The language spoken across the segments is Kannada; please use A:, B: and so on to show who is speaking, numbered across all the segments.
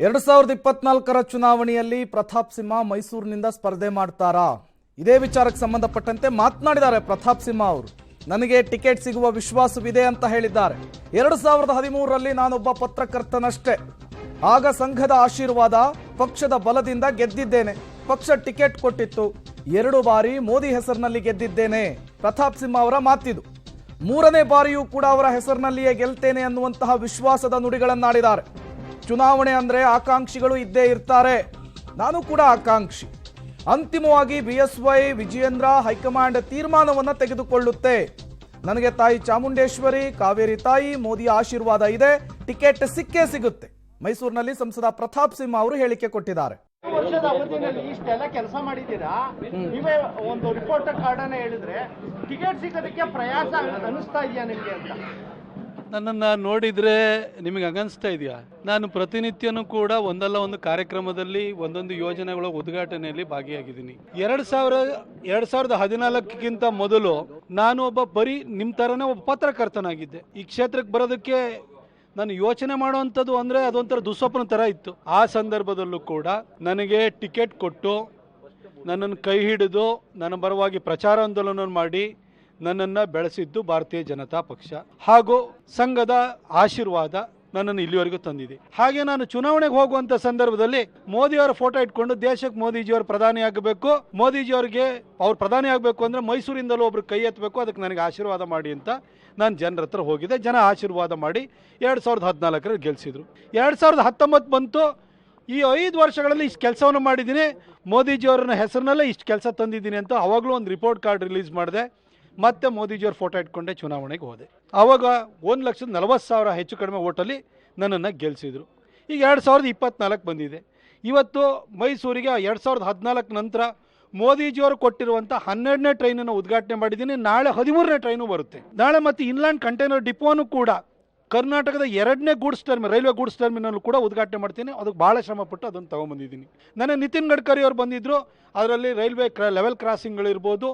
A: 2024ರ ಚುನಾವಣೆಯಲ್ಲಿ ಪ್ರತಾಪ್ ಸಿಂಹ ಮೈಸೂರಿನಿಂದ ಸ್ಪರ್ಧೆ ಮಾಡ್ತಾರಾ? ಇದೇ ವಿಚಾರಕ್ಕೆ ಸಂಬಂಧಪಟ್ಟಂತೆ ಮಾತನಾಡಿದ್ದಾರೆ ಪ್ರತಾಪ್ ಸಿಂಹ ಅವರು. ನನಗೆ ಟಿಕೆಟ್ ಸಿಗುವ ವಿಶ್ವಾಸವಿದೆ ಅಂತ ಹೇಳಿದ್ದಾರೆ. 2013ರಲ್ಲಿ ನಾನೊಬ್ಬ ಪತ್ರಕರ್ತನಷ್ಟೇ. ಆಗ ಸಂಘದ ಆಶೀರ್ವಾದ, ಪಕ್ಷದ ಬಲದಿಂದ ಗೆದ್ದಿದ್ದೇನೆ. ಪಕ್ಷ ಟಿಕೆಟ್ ಕೊಟ್ಟಿತ್ತು. 2 ಬಾರಿ ಮೋದಿ ಹೆಸರಿನಲ್ಲಿ ಗೆದ್ದಿದ್ದೇನೆ. ಪ್ರತಾಪ್ ಸಿಂಹ ಅವರ ಮಾತಿದು. 3ನೇ ಬಾರಿಯೂ ಕೂಡ ಅವರ ಹೆಸರಿನಲ್ಲಿಯೇ ಗೆಲ್ತೇನೆ ಅನ್ನುವಂತಹ ವಿಶ್ವಾಸದ ನುಡಿಗಳನ್ನಾಡಿದ್ದಾರೆ. ಚುನಾವಣೆ ಅಂದ್ರೆ ಆಕಾಂಕ್ಷಿಗಳು ಇದ್ದೇ ಇರ್ತಾರೆ. ನಾನು ಕೂಡ ಆಕಾಂಕ್ಷಿ. ಅಂತಿಮವಾಗಿ ಬಿಎಸ್ವೈ ವಿಜಯೇಂದ್ರ ಹೈಕಮಾಂಡ್ ತೀರ್ಮಾನವನ್ನ ತೆಗೆದುಕೊಳ್ಳುತ್ತೆ. ನನಗೆ ತಾಯಿ ಚಾಮುಂಡೇಶ್ವರಿ, ಕಾವೇರಿ ತಾಯಿ, ಮೋದಿ ಆಶೀರ್ವಾದ ಇದೆ. ಟಿಕೆಟ್ ಸಿಕ್ಕೇ ಸಿಗುತ್ತೆ. ಮೈಸೂರಿನಲ್ಲಿ ಸಂಸದ ಪ್ರತಾಪ್ ಸಿಂಹ ಅವರು ಹೇಳಿಕೆ ಕೊಟ್ಟಿದ್ದಾರೆ.
B: ವರ್ಷದ ಅವಧಿಯಲ್ಲಿ ಇಷ್ಟೆಲ್ಲ ಕೆಲಸ ಮಾಡಿದ್ದೀರಾ, ನೀವೇ ಒಂದು ರಿಪೋರ್ಟರ್ ಕಾರ್ಡನ್ನ ಹೇಳಿದ್ರೆ ಟಿಕೆಟ್ ಸಿಗೋದಕ್ಕೆ ಪ್ರಯಾಸ ಅನಿಸ್ತಾ ಇದೆಯಾ ನಿಮಗೆ ಅಂತ?
C: ನನ್ನನ್ನು ನೋಡಿದರೆ ನಿಮಗೆ ಅನಿಸ್ತಾ ಇದೆಯಾ? ನಾನು ಪ್ರತಿನಿತ್ಯನೂ ಕೂಡ ಒಂದಲ್ಲ ಒಂದು ಕಾರ್ಯಕ್ರಮದಲ್ಲಿ ಒಂದೊಂದು ಯೋಜನೆಗಳ ಉದ್ಘಾಟನೆಯಲ್ಲಿ ಭಾಗಿಯಾಗಿದ್ದೀನಿ. 2014ಕ್ಕಿಂತ ಮೊದಲು ನಾನು ಒಬ್ಬ ಬರೀ ನಿಮ್ಮ ಥರನೇ ಒಬ್ಬ ಪತ್ರಕರ್ತನಾಗಿದ್ದೆ. ಈ ಕ್ಷೇತ್ರಕ್ಕೆ ಬರೋದಕ್ಕೆ ನಾನು ಯೋಚನೆ ಮಾಡುವಂಥದ್ದು ಅಂದರೆ ಅದೊಂಥರ ದುಸ್ವಪ್ನ ಥರ ಇತ್ತು. ಆ ಸಂದರ್ಭದಲ್ಲೂ ಕೂಡ ನನಗೆ ಟಿಕೆಟ್ ಕೊಟ್ಟು ನನ್ನನ್ನು ಕೈ ಹಿಡಿದು ನನ್ನ ಪರವಾಗಿ ಪ್ರಚಾರಾಂದೋಲನ ಮಾಡಿ ನನ್ನನ್ನು ಬೆಳೆಸಿದ್ದು ಭಾರತೀಯ ಜನತಾ ಪಕ್ಷ ಹಾಗೂ ಸಂಘದ ಆಶೀರ್ವಾದ ನನ್ನನ್ನು ಇಲ್ಲಿವರೆಗೂ ತಂದಿದೆ. ಹಾಗೆ ನಾನು ಚುನಾವಣೆಗೆ ಹೋಗುವಂಥ ಸಂದರ್ಭದಲ್ಲಿ ಮೋದಿಯವರ ಫೋಟೋ ಇಟ್ಕೊಂಡು ದೇಶಕ್ಕೆ ಮೋದಿಜಿಯವರು ಪ್ರಧಾನಿ ಆಗಬೇಕು, ಮೋದಿಜಿಯವರಿಗೆ ಅವ್ರು ಪ್ರಧಾನಿ ಆಗಬೇಕು ಅಂದರೆ ಮೈಸೂರಿಂದಲೂ ಒಬ್ರು ಕೈ ಎತ್ತಬೇಕು, ಅದಕ್ಕೆ ನನಗೆ ಆಶೀರ್ವಾದ ಮಾಡಿ ಅಂತ ನಾನು ಜನರ ಹತ್ರ ಹೋಗಿದ್ದೆ. ಜನ ಆಶೀರ್ವಾದ ಮಾಡಿ 2014ರಲ್ಲಿ ಗೆಲ್ಲಿಸಿದ್ರು. 2019 ಬಂತು. ಈ 5 ವರ್ಷಗಳಲ್ಲಿ ಇಷ್ಟು ಕೆಲಸವನ್ನು ಮಾಡಿದ್ದೀನಿ, ಮೋದಿಜಿಯವ್ರನ್ನ ಹೆಸರಿನಲ್ಲೇ ಇಷ್ಟು ಕೆಲಸ ತಂದಿದ್ದೀನಿ ಅಂತ ಅವಾಗಲೂ ಒಂದು ರಿಪೋರ್ಟ್ ಕಾರ್ಡ್ ರಿಲೀಸ್ ಮಾಡಿದೆ. ಮತ್ತೆ ಮೋದಿಜಿಯವ್ರ ಫೋಟೋ ಇಟ್ಕೊಂಡೆ ಚುನಾವಣೆಗೆ ಹೋದೆ. ಆವಾಗ 1,40,000 ಹೆಚ್ಚು ಕಡಿಮೆ ಓಟಲ್ಲಿ ನನ್ನನ್ನು ಗೆಲ್ಲಿಸಿದ್ರು. ಈಗ 2024 ಬಂದಿದೆ. ಇವತ್ತು ಮೈಸೂರಿಗೆ 2014 ನಂತರ ಮೋದಿಜಿಯವರು ಕೊಟ್ಟಿರುವಂಥ 12ನೇ ಟ್ರೈನನ್ನು ಉದ್ಘಾಟನೆ ಮಾಡಿದ್ದೀನಿ. ನಾಳೆ 13ನೇ ಟ್ರೈನು ಬರುತ್ತೆ. ನಾಳೆ ಮತ್ತು ಇನ್ಲ್ಯಾಂಡ್ ಕಂಟೈನರ್ ಡಿಪೋನು ಕೂಡ ಕರ್ನಾಟಕದ 2ನೇ goods terminal, railway goods terminal ಕೂಡ ಉದ್ಘಾಟನೆ ಮಾಡ್ತೀನಿ. ಅದಕ್ಕೆ ಭಾಳ ಶ್ರಮಪಟ್ಟು ಅದನ್ನು ತೊಗೊಂಬಂದಿದ್ದೀನಿ. ನನ್ನ ನಿತಿನ್ ಗಡ್ಕರಿ ಅವರು ಬಂದಿದ್ದರು. ಅದರಲ್ಲಿ ರೈಲ್ವೆ ಲೆವೆಲ್ ಕ್ರಾಸಿಂಗ್ಗಳಿರ್ಬೋದು,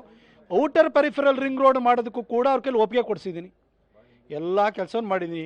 C: ಔಟರ್ ಪೆರಿಫೆರಲ್ ರಿಂಗ್ ರೋಡ್ ಮಾಡೋದಕ್ಕೂ ಕೂಡ ಅವ್ರ ಕೈಲಿ ಒಪ್ಪಿಗೆ ಕೊಡಿಸಿದ್ದೀನಿ. ಎಲ್ಲ ಕೆಲಸವನ್ನು ಮಾಡಿದ್ದೀನಿ.